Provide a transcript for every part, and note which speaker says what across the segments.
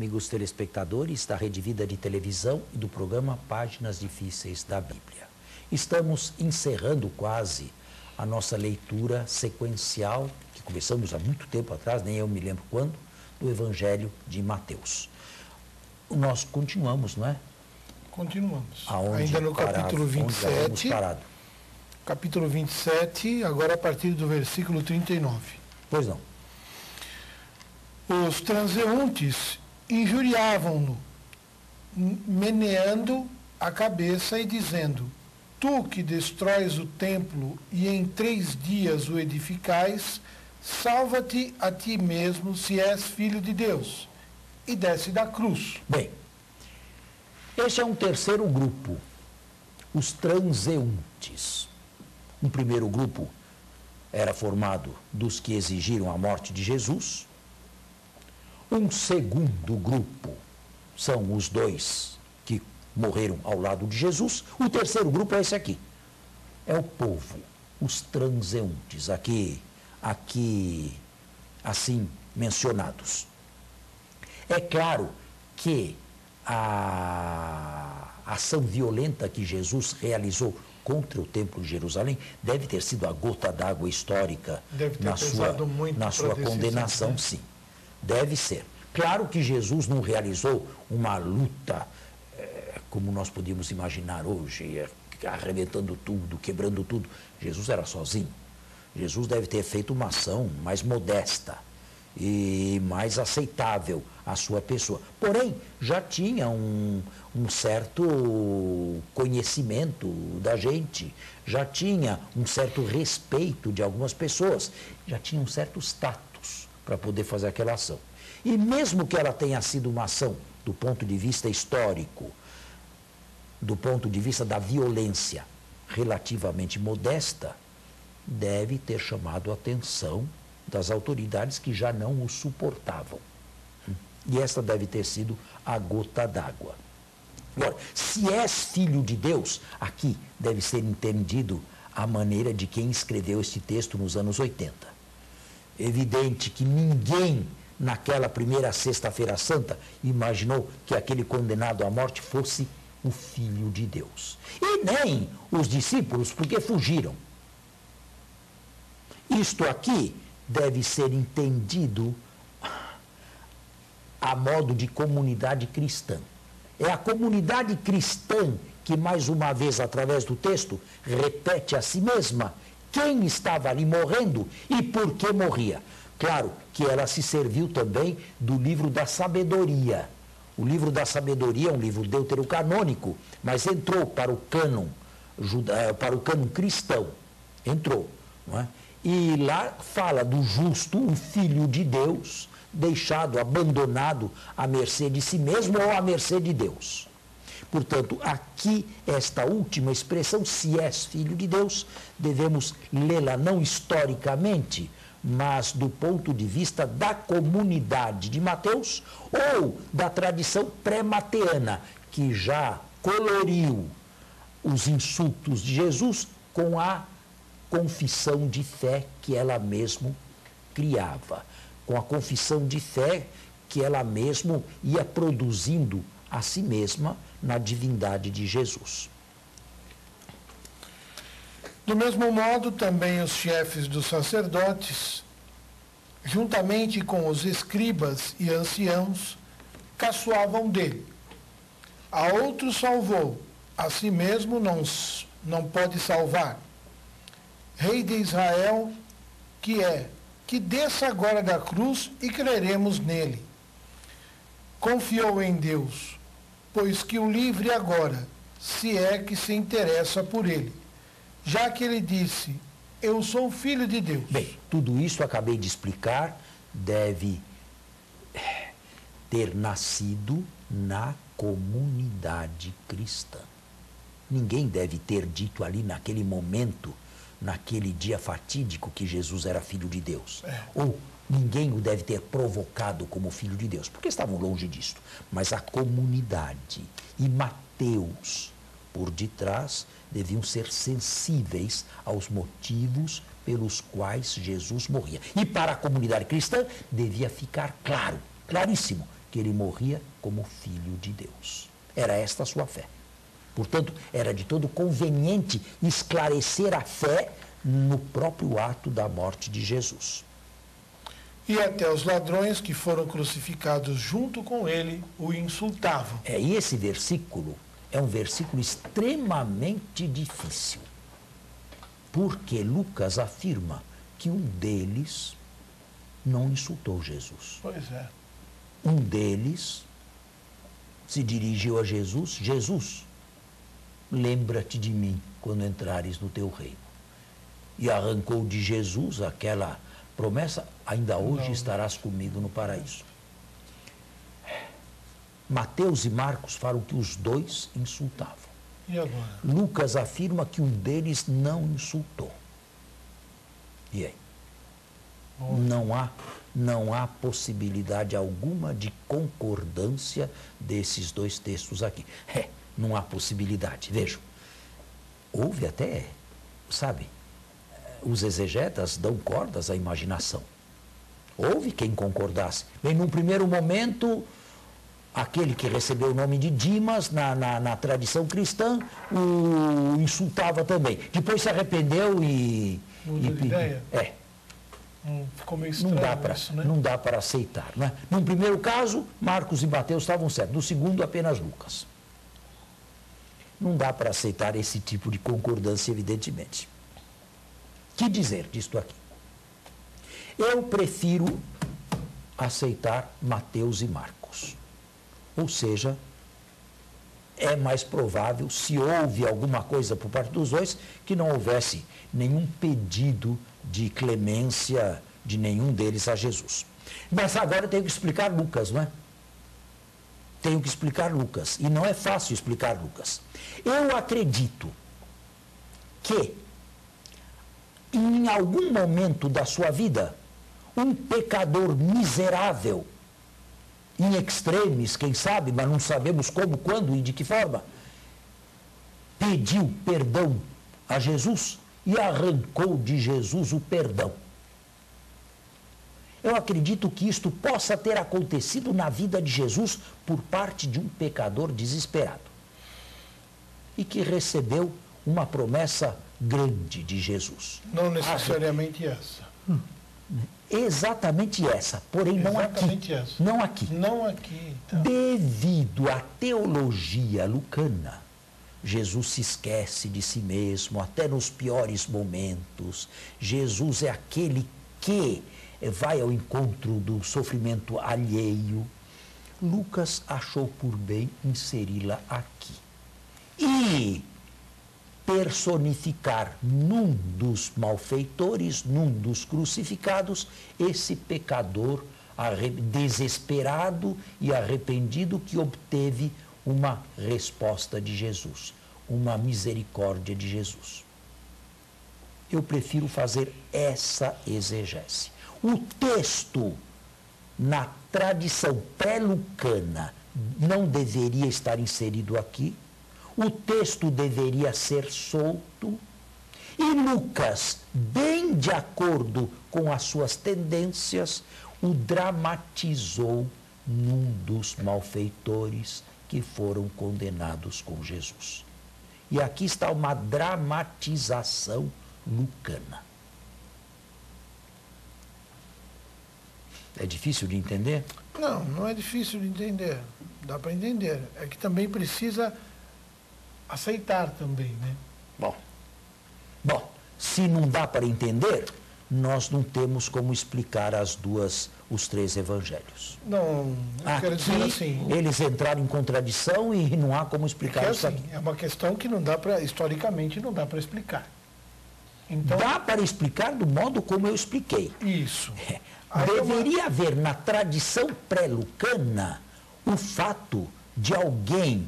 Speaker 1: amigos telespectadores da Rede Vida de Televisão e do programa Páginas Difíceis da Bíblia. Estamos encerrando quase a nossa leitura sequencial, que começamos há muito tempo atrás, nem eu me lembro quando, do Evangelho de Mateus. Nós continuamos, não é?
Speaker 2: Continuamos.
Speaker 1: Aonde
Speaker 2: ainda no
Speaker 1: parava,
Speaker 2: capítulo 27. Capítulo 27, agora a partir do versículo 39.
Speaker 1: Pois não.
Speaker 2: Os transeuntes injuriavam-no, meneando a cabeça e dizendo: Tu que destróis o templo e em 3 dias o edificais, salva-te a ti mesmo se és filho de Deus, e desce da cruz.
Speaker 1: Bem, este é um terceiro grupo, os transeuntes. Um primeiro grupo era formado dos que exigiram a morte de Jesus. Um segundo grupo são os 2 que morreram ao lado de Jesus. O terceiro grupo é esse aqui. É o povo, os transeuntes, aqui assim mencionados. É claro que a ação violenta que Jesus realizou contra o Templo de Jerusalém deve ter sido a gota d'água histórica na sua condenação, né? Sim. Deve ser. Claro que Jesus não realizou uma luta como nós podíamos imaginar hoje, arrebentando tudo, quebrando tudo. Jesus era sozinho. Jesus deve ter feito uma ação mais modesta e mais aceitável à sua pessoa. Porém, já tinha um certo conhecimento da gente, já tinha um certo respeito de algumas pessoas, já tinha um certo status para poder fazer aquela ação. E mesmo que ela tenha sido uma ação do ponto de vista histórico, do ponto de vista da violência relativamente modesta, deve ter chamado a atenção das autoridades que já não o suportavam. E essa deve ter sido a gota d'água. Agora, se és filho de Deus, aqui deve ser entendido a maneira de quem escreveu este texto nos anos 80. Evidente que ninguém, naquela primeira Sexta-feira Santa, imaginou que aquele condenado à morte fosse o Filho de Deus. E nem os discípulos, porque fugiram. Isto aqui deve ser entendido a modo de comunidade cristã. É a comunidade cristã que, mais uma vez, através do texto, repete a si mesma quem estava ali morrendo e por que morria. Claro que ela se serviu também do livro da sabedoria. O livro da sabedoria é um livro deuterocanônico, mas entrou para o cânon cristão. Entrou, não é? E lá fala do justo, o Filho de Deus, deixado, abandonado à mercê de si mesmo ou à mercê de Deus. Portanto, aqui, esta última expressão, se és filho de Deus, devemos lê-la não historicamente, mas do ponto de vista da comunidade de Mateus ou da tradição pré-mateana, que já coloriu os insultos de Jesus com a confissão de fé que ela mesmo criava, com a confissão de fé que ela mesmo ia produzindo a si mesma na divindade de Jesus.
Speaker 2: Do mesmo modo, também os chefes dos sacerdotes, juntamente com os escribas e anciãos, caçoavam dele. A outro salvou, a si mesmo não pode salvar. Rei de Israel, que desça agora da cruz e creremos nele. Confiou em Deus, pois que o livre agora, se é que se interessa por ele, já que ele disse: eu sou filho de Deus.
Speaker 1: Bem, tudo isso acabei de explicar, deve ter nascido na comunidade cristã. Ninguém deve ter dito ali naquele momento, naquele dia fatídico, que Jesus era filho de Deus. Ou ninguém o deve ter provocado como filho de Deus, porque estavam longe disso. Mas a comunidade e Mateus, por detrás, deviam ser sensíveis aos motivos pelos quais Jesus morria. E para a comunidade cristã devia ficar claro, claríssimo, que ele morria como filho de Deus. Era esta a sua fé. Portanto, era de todo conveniente esclarecer a fé no próprio ato da morte de Jesus.
Speaker 2: E até os ladrões que foram crucificados junto com ele o insultavam.
Speaker 1: E esse versículo é um versículo extremamente difícil, porque Lucas afirma que um deles não insultou Jesus.
Speaker 2: Pois é.
Speaker 1: Um deles se dirigiu a Jesus: Jesus, lembra-te de mim quando entrares no teu reino. E arrancou de Jesus aquela promessa: ainda hoje estarás comigo no paraíso. Mateus e Marcos falam que os dois insultavam.
Speaker 2: E agora?
Speaker 1: Lucas afirma que um deles não insultou. E aí? Não há possibilidade alguma de concordância desses dois textos aqui. Não há possibilidade. Vejam, houve até, sabe, os exegetas dão cordas à imaginação. Houve quem concordasse. Bem, num primeiro momento, aquele que recebeu o nome de Dimas, na tradição cristã, o insultava também. Depois se arrependeu e...
Speaker 2: Mudou de ideia? Ficou meio estranho isso, né?
Speaker 1: Não dá para aceitar, né? Num primeiro caso, Marcos e Mateus estavam certos. No segundo, apenas Lucas. Não dá para aceitar esse tipo de concordância, evidentemente. Que dizer disto aqui? Eu prefiro aceitar Mateus e Marcos. Ou seja, é mais provável, se houve alguma coisa por parte dos dois, que não houvesse nenhum pedido de clemência de nenhum deles a Jesus. Mas agora eu tenho que explicar Lucas, não é? Tenho que explicar Lucas. E não é fácil explicar Lucas. Eu acredito que, em algum momento da sua vida, um pecador miserável, em extremis, quem sabe, mas não sabemos como, quando e de que forma, pediu perdão a Jesus e arrancou de Jesus o perdão. Eu acredito que isto possa ter acontecido na vida de Jesus por parte de um pecador desesperado e que recebeu uma promessa grande de Jesus.
Speaker 2: Não necessariamente essa.
Speaker 1: Exatamente essa, porém não aqui.
Speaker 2: Essa.
Speaker 1: Não aqui.
Speaker 2: Não aqui. Então.
Speaker 1: Devido à teologia lucana, Jesus se esquece de si mesmo, até nos piores momentos. Jesus é aquele que vai ao encontro do sofrimento alheio. Lucas achou por bem inseri-la aqui. E personificar num dos malfeitores, num dos crucificados, esse pecador desesperado e arrependido que obteve uma resposta de Jesus, uma misericórdia de Jesus. Eu prefiro fazer essa exegese. O texto, na tradição pré-lucana, não deveria estar inserido aqui. O texto deveria ser solto. E Lucas, bem de acordo com as suas tendências, o dramatizou num dos malfeitores que foram condenados com Jesus. E aqui está uma dramatização lucana. É difícil de entender?
Speaker 2: Não, não é difícil de entender. Dá para entender. É que também precisa aceitar também, né?
Speaker 1: Bom, se não dá para entender, nós não temos como explicar os três evangelhos.
Speaker 2: Não, eu quero dizer assim...
Speaker 1: Eles entraram em contradição e não há como explicar isso aqui.
Speaker 2: É uma questão que não dá para, historicamente, não dá para explicar.
Speaker 1: Então, dá para explicar do modo como eu expliquei.
Speaker 2: Isso.
Speaker 1: Deveria haver na tradição pré-lucana o fato de alguém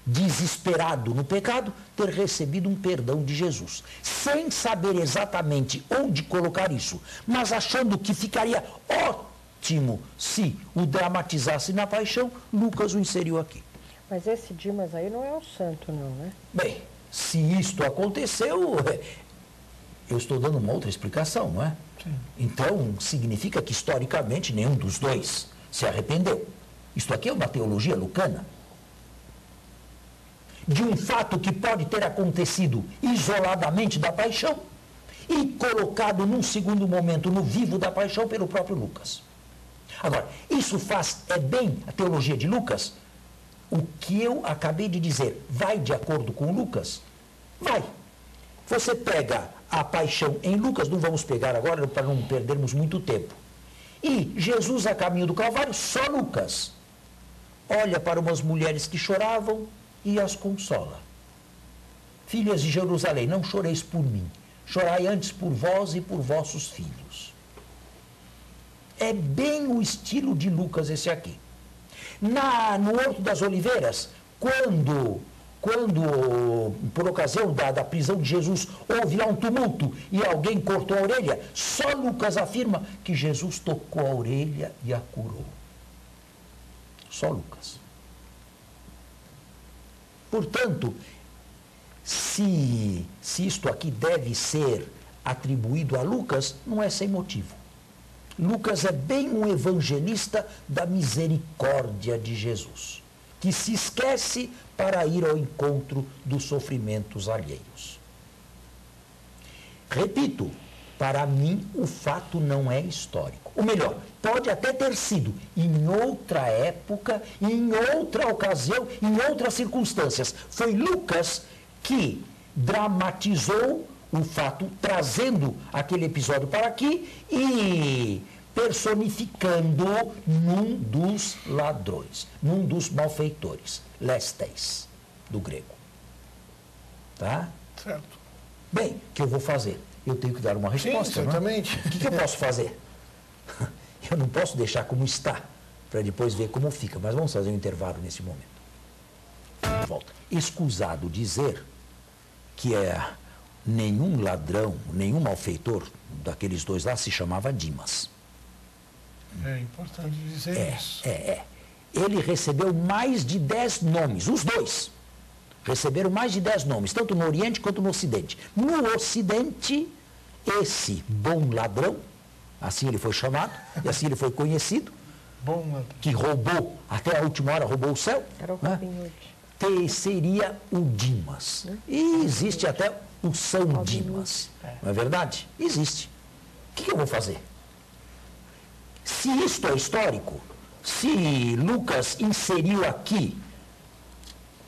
Speaker 1: desesperado no pecado, ter recebido um perdão de Jesus, sem saber exatamente onde colocar isso, mas achando que ficaria ótimo se o dramatizasse na paixão, Lucas o inseriu aqui.
Speaker 3: Mas esse Dimas aí não é um santo, não, né?
Speaker 1: Bem, se isto aconteceu, eu estou dando uma outra explicação, não é?
Speaker 2: Sim.
Speaker 1: Então, significa que historicamente nenhum dos dois se arrependeu. Isto aqui é uma teologia lucana. De um fato que pode ter acontecido isoladamente da paixão e colocado num segundo momento no vivo da paixão pelo próprio Lucas. Agora, isso é bem a teologia de Lucas? O que eu acabei de dizer vai de acordo com Lucas? Vai. Você pega a paixão em Lucas, não vamos pegar agora para não perdermos muito tempo. E Jesus a caminho do Calvário, só Lucas. Olha para umas mulheres que choravam e as consola. Filhas de Jerusalém, não choreis por mim, chorai antes por vós e por vossos filhos. É bem o estilo de Lucas esse aqui. No Horto das Oliveiras, quando por ocasião da prisão de Jesus, houve lá um tumulto e alguém cortou a orelha, só Lucas afirma que Jesus tocou a orelha e a curou. Só Lucas. Portanto, se isto aqui deve ser atribuído a Lucas, não é sem motivo. Lucas é bem um evangelista da misericórdia de Jesus, que se esquece para ir ao encontro dos sofrimentos alheios. Repito, para mim o fato não é histórico. Ou melhor, pode até ter sido em outra época, em outra ocasião, em outras circunstâncias. Foi Lucas que dramatizou o fato, trazendo aquele episódio para aqui e personificando num dos ladrões, num dos malfeitores, lestes, do grego. Tá?
Speaker 2: Certo.
Speaker 1: Bem, o que eu vou fazer? Eu tenho que dar uma resposta.
Speaker 2: Sim, certamente.
Speaker 1: Não é? O que eu posso fazer? Eu não posso deixar como está, para depois ver como fica, mas vamos fazer um intervalo nesse momento. Volta. Escusado dizer que nenhum ladrão, nenhum malfeitor daqueles dois lá se chamava Dimas.
Speaker 2: É importante dizer isso.
Speaker 1: Ele recebeu mais de 10 nomes, os dois. Receberam mais de 10 nomes, tanto no Oriente quanto no Ocidente. No Ocidente, esse bom ladrão, assim ele foi chamado, e assim ele foi conhecido,
Speaker 2: bom ladrão,
Speaker 1: que roubou, até a última hora roubou o céu,
Speaker 3: era o Robin Hood.
Speaker 1: Seria o Dimas. E existe até o São Dimas. Não é verdade? Existe. O que eu vou fazer? Se isto é histórico, se Lucas inseriu aqui,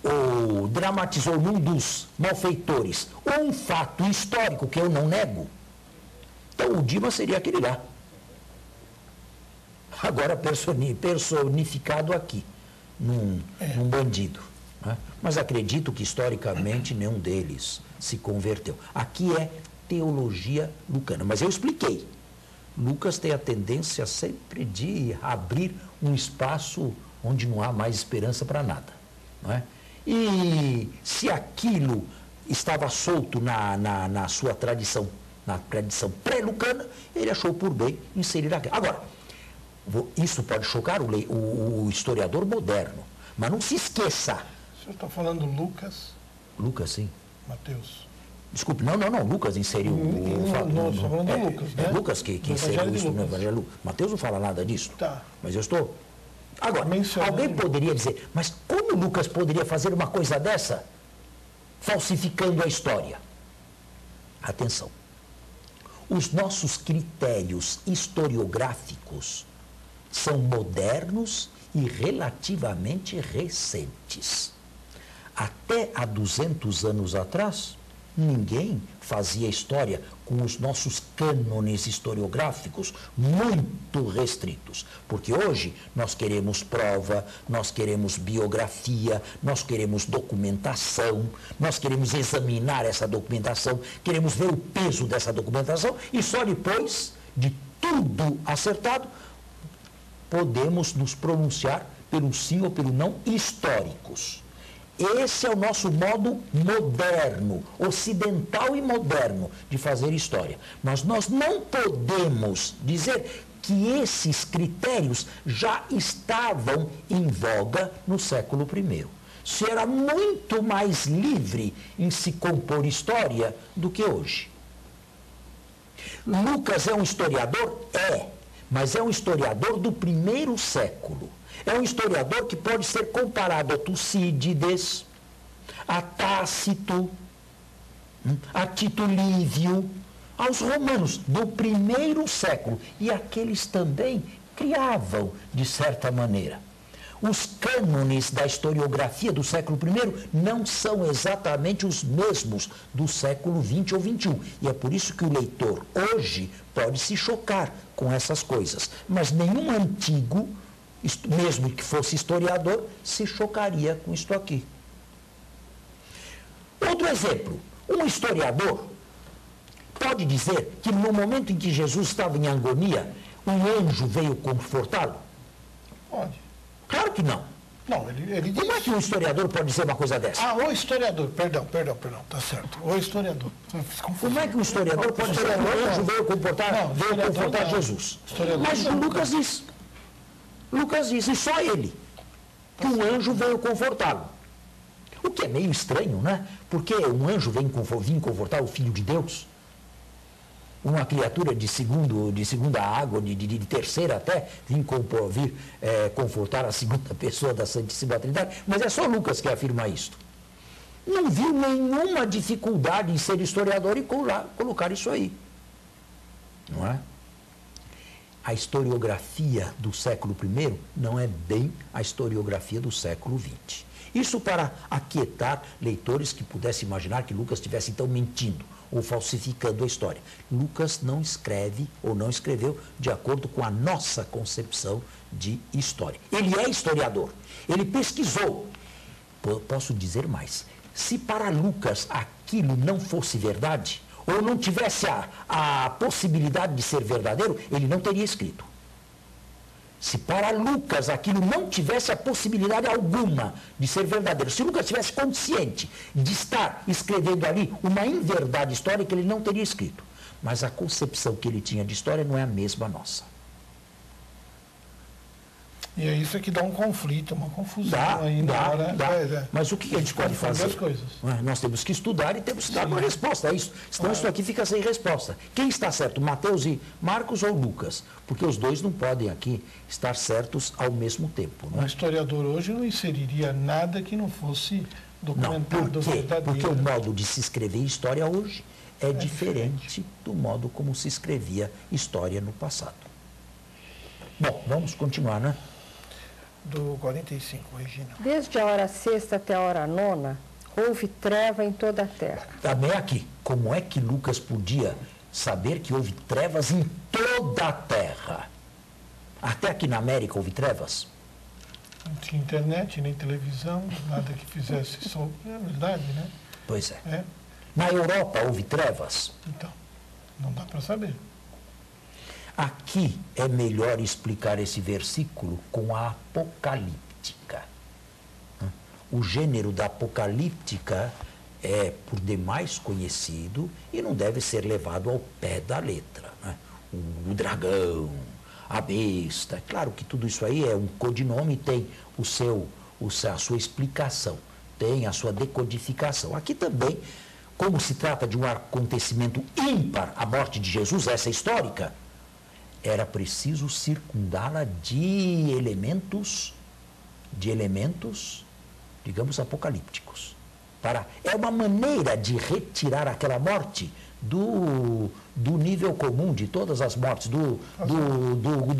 Speaker 1: ou dramatizou num dos malfeitores, um fato histórico que eu não nego, então o Dimas seria aquele lá. Agora personificado aqui, num bandido. Né? Mas acredito que historicamente nenhum deles se converteu. Aqui é teologia lucana. Mas eu expliquei. Lucas tem a tendência sempre de abrir um espaço onde não há mais esperança para nada. Não é? E se aquilo estava solto na sua tradição, na tradição pré-lucana, ele achou por bem inserir aquilo. Agora, isso pode chocar o historiador moderno, mas não se esqueça.
Speaker 2: O senhor está falando Lucas?
Speaker 1: Lucas, sim.
Speaker 2: Mateus.
Speaker 1: Desculpe, não, Lucas inseriu o fato.
Speaker 2: Não, estou falando de Lucas, né?
Speaker 1: Lucas que inseriu isso no Evangelho. Mateus não fala nada disso.
Speaker 2: Tá.
Speaker 1: Mas eu estou... Agora, alguém poderia dizer, mas como Lucas poderia fazer uma coisa dessa, falsificando a história? Atenção. Os nossos critérios historiográficos são modernos e relativamente recentes. Até há 200 anos atrás, ninguém fazia história com os nossos cânones historiográficos muito restritos. Porque hoje nós queremos prova, nós queremos biografia, nós queremos documentação, nós queremos examinar essa documentação, queremos ver o peso dessa documentação e só depois de tudo acertado podemos nos pronunciar pelo sim ou pelo não históricos. Esse é o nosso modo moderno, ocidental e moderno de fazer história. Mas nós não podemos dizer que esses critérios já estavam em voga no século I. Se era muito mais livre em se compor história do que hoje. Lucas é um historiador? É. mas é um historiador do primeiro século. É um historiador que pode ser comparado a Tucídides, a Tácito, a Tito Livio, aos romanos do primeiro século. E aqueles também criavam, de certa maneira. Os cânones da historiografia do século I não são exatamente os mesmos do século XX ou XXI. E é por isso que o leitor hoje pode se chocar com essas coisas. Mas nenhum antigo, mesmo que fosse historiador, se chocaria com isto aqui. Outro exemplo, um historiador pode dizer que no momento em que Jesus estava em agonia, um anjo veio confortá-lo?
Speaker 2: Pode.
Speaker 1: Claro que não.
Speaker 2: Não, ele
Speaker 1: Como é que um historiador pode dizer uma coisa dessa?
Speaker 2: Ah, o historiador, perdão, tá certo. O historiador.
Speaker 1: Como é que um historiador pode dizer que um anjo veio confortar Jesus? Mas Lucas diz. Lucas diz, e só ele, que um anjo veio confortá-lo. O que é meio estranho, né? Porque um anjo vem confortar o Filho de Deus. Uma criatura de segunda água, de terceira até, vir confortar a segunda pessoa da Santíssima Trindade. Mas é só Lucas que afirma isto. Não viu nenhuma dificuldade em ser historiador e colocar isso aí. Não é? A historiografia do século I não é bem a historiografia do século XX. Isso para aquietar leitores que pudessem imaginar que Lucas estivesse então mentindo ou falsificando a história. Lucas não escreve ou não escreveu de acordo com a nossa concepção de história. Ele é historiador, ele pesquisou. Posso dizer mais, se para Lucas aquilo não fosse verdade, ou não tivesse a possibilidade de ser verdadeiro, ele não teria escrito. Se para Lucas aquilo não tivesse a possibilidade alguma de ser verdadeiro, se Lucas tivesse consciente de estar escrevendo ali uma inverdade histórica, ele não teria escrito. Mas a concepção que ele tinha de história não é a mesma nossa.
Speaker 2: E é isso que dá um conflito, uma confusão aí na hora.
Speaker 1: Mas o que a gente pode fazer?
Speaker 2: As coisas.
Speaker 1: Nós temos que estudar e temos que dar uma resposta a isso. Senão isso aqui fica sem resposta. Quem está certo, Mateus e Marcos ou Lucas? Porque os dois não podem aqui estar certos ao mesmo tempo.
Speaker 2: Um historiador hoje não inseriria nada que não fosse documentado verdadeiro.
Speaker 1: Porque o modo de se escrever história hoje é diferente do modo como se escrevia história no passado. Bom, vamos continuar, né?
Speaker 2: Do 45, Regina.
Speaker 3: Desde a hora sexta até a hora nona, houve treva em toda a terra.
Speaker 1: Também aqui, como é que Lucas podia saber que houve trevas em toda a terra? Até aqui na América houve trevas?
Speaker 2: Não tinha internet, nem televisão, nada que fizesse sol. É verdade, né?
Speaker 1: Pois é. Na Europa houve trevas?
Speaker 2: Então, não dá para saber.
Speaker 1: Aqui é melhor explicar esse versículo com a apocalíptica. O gênero da apocalíptica é por demais conhecido e não deve ser levado ao pé da letra. Né? O dragão, a besta, é claro que tudo isso aí é um codinome e tem a sua explicação, tem a sua decodificação. Aqui também, como se trata de um acontecimento ímpar, a morte de Jesus, essa histórica, era preciso circundá-la de elementos, digamos, apocalípticos. É uma maneira de retirar aquela morte do nível comum de todas as mortes, do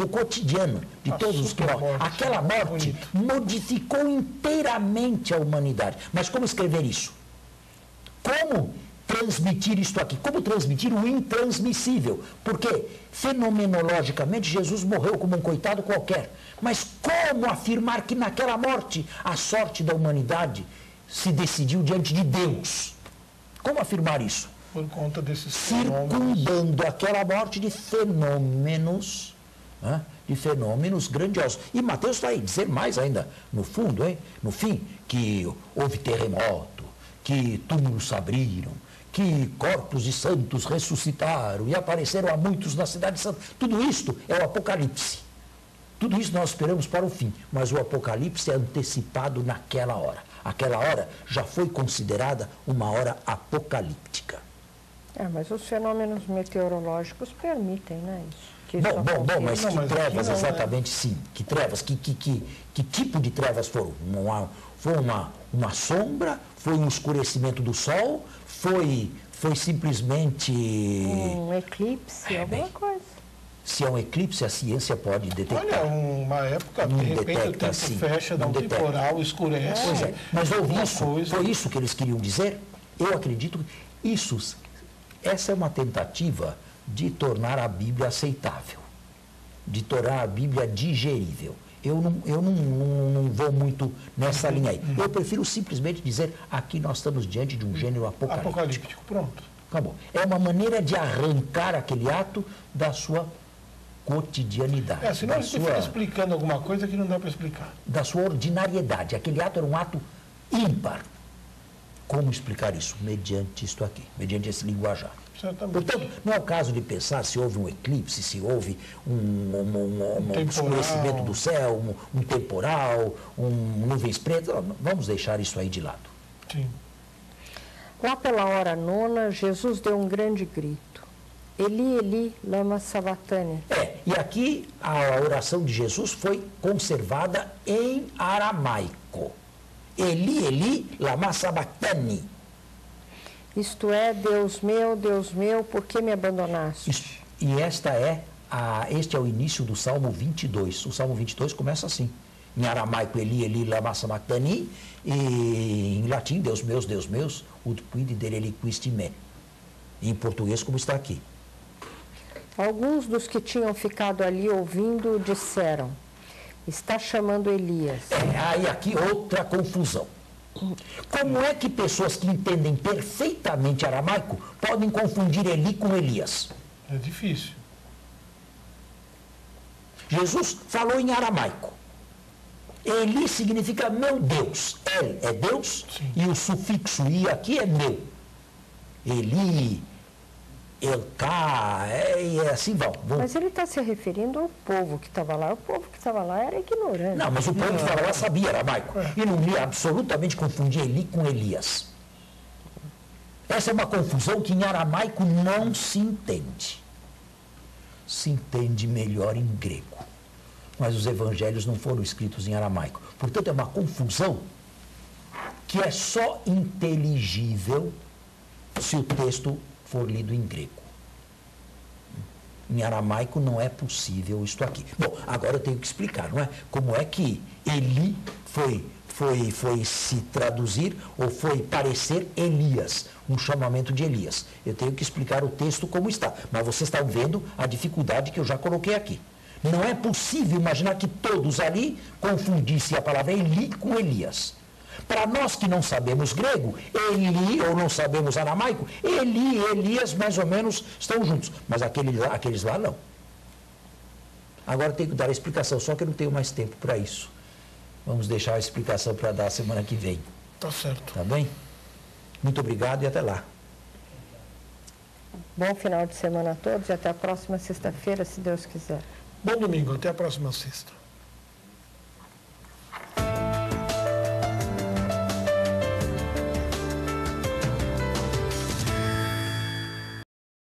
Speaker 1: cotidiano, de todos os que morrem. Aquela morte modificou inteiramente a humanidade. Mas como escrever isso? Como transmitir isto aqui? Como transmitir o intransmissível? Porque, fenomenologicamente, Jesus morreu como um coitado qualquer. Mas como afirmar que naquela morte a sorte da humanidade se decidiu diante de Deus? Como afirmar isso?
Speaker 2: Por conta desses
Speaker 1: circundando aquela morte de fenômenos, grandiosos. E Mateus vai dizer mais ainda, no fundo, no fim, que houve terremoto, que túmulos se abriram, que corpos de santos ressuscitaram e apareceram a muitos na cidade santa. Tudo isto é o Apocalipse. Tudo isso nós esperamos para o fim, mas o Apocalipse é antecipado naquela hora. Aquela hora já foi considerada uma hora apocalíptica.
Speaker 3: Mas os fenômenos meteorológicos permitem, né, isso?
Speaker 1: Bom, mas que trevas exatamente, sim? Que trevas? Que tipo de trevas foram? Foi uma sombra? Foi um escurecimento do sol? Foi simplesmente...
Speaker 3: Um eclipse, alguma coisa.
Speaker 1: Se é um eclipse, a ciência pode detectar.
Speaker 2: Olha, uma época, de repente o tempo fecha, dá um temporal, escurece.
Speaker 1: Pois é, mas houve isso, foi isso que eles queriam dizer? Eu acredito que essa é uma tentativa de tornar a Bíblia aceitável, de tornar a Bíblia digerível. Eu não vou muito nessa linha aí. Eu prefiro simplesmente dizer, aqui nós estamos diante de um gênero apocalíptico.
Speaker 2: Pronto.
Speaker 1: Acabou. É uma maneira de arrancar aquele ato da sua cotidianidade.
Speaker 2: Senão a gente fica explicando alguma coisa que não dá para explicar.
Speaker 1: Da sua ordinariedade. Aquele ato era um ato ímpar. Como explicar isso? Mediante isto aqui, mediante esse linguajar.
Speaker 2: Certamente.
Speaker 1: Portanto, não é o caso de pensar se houve um eclipse, se houve um escurecimento do céu, um temporal, nuvens pretas. Vamos deixar isso aí de lado.
Speaker 2: Sim.
Speaker 3: Lá pela hora nona, Jesus deu um grande grito. Eli, Eli, lama sabachthani.
Speaker 1: E aqui a oração de Jesus foi conservada em aramaico. Eli, Eli, lama sabachthani.
Speaker 3: Isto é, Deus meu, por que me abandonaste?
Speaker 1: E este é o início do Salmo 22. O Salmo 22 começa assim. Em aramaico, Eli, Eli, lama sabachthani. E em latim, Deus meus, ut quid dereliquisti me. Em português, como está aqui.
Speaker 3: Alguns dos que tinham ficado ali ouvindo disseram, está chamando Elias.
Speaker 1: Aí aqui outra confusão. Como é que pessoas que entendem perfeitamente aramaico podem confundir Eli com Elias?
Speaker 2: É difícil.
Speaker 1: Jesus falou em aramaico. Eli significa meu Deus. El é Deus. Sim. E o sufixo I aqui é meu. Eli, Elká, e assim vão.
Speaker 3: Mas ele está se referindo ao povo que estava lá. O povo que estava lá era ignorante.
Speaker 1: Não, mas o povo que estava lá sabia aramaico. E não ia absolutamente confundir Eli com Elias. Essa é uma confusão que em aramaico não se entende. Se entende melhor em grego. Mas os evangelhos não foram escritos em aramaico. Portanto, é uma confusão que é só inteligível se o texto for lido em grego. Em aramaico não é possível isto aqui. Bom, agora eu tenho que explicar, não é? Como é que Eli foi se traduzir ou foi parecer Elias, um chamamento de Elias. Eu tenho que explicar o texto como está, mas vocês estão vendo a dificuldade que eu já coloquei aqui. Não é possível imaginar que todos ali confundissem a palavra Eli com Elias. Para nós que não sabemos grego, Eli, ou não sabemos aramaico, Eli e Elias mais ou menos estão juntos, mas aqueles lá não. Agora eu tenho que dar a explicação, só que eu não tenho mais tempo para isso. Vamos deixar a explicação para dar semana que vem.
Speaker 2: Tá certo.
Speaker 1: Tá bem? Muito obrigado e até lá.
Speaker 3: Bom final de semana a todos e até a próxima sexta-feira, se Deus quiser.
Speaker 2: Bom domingo, até a próxima sexta.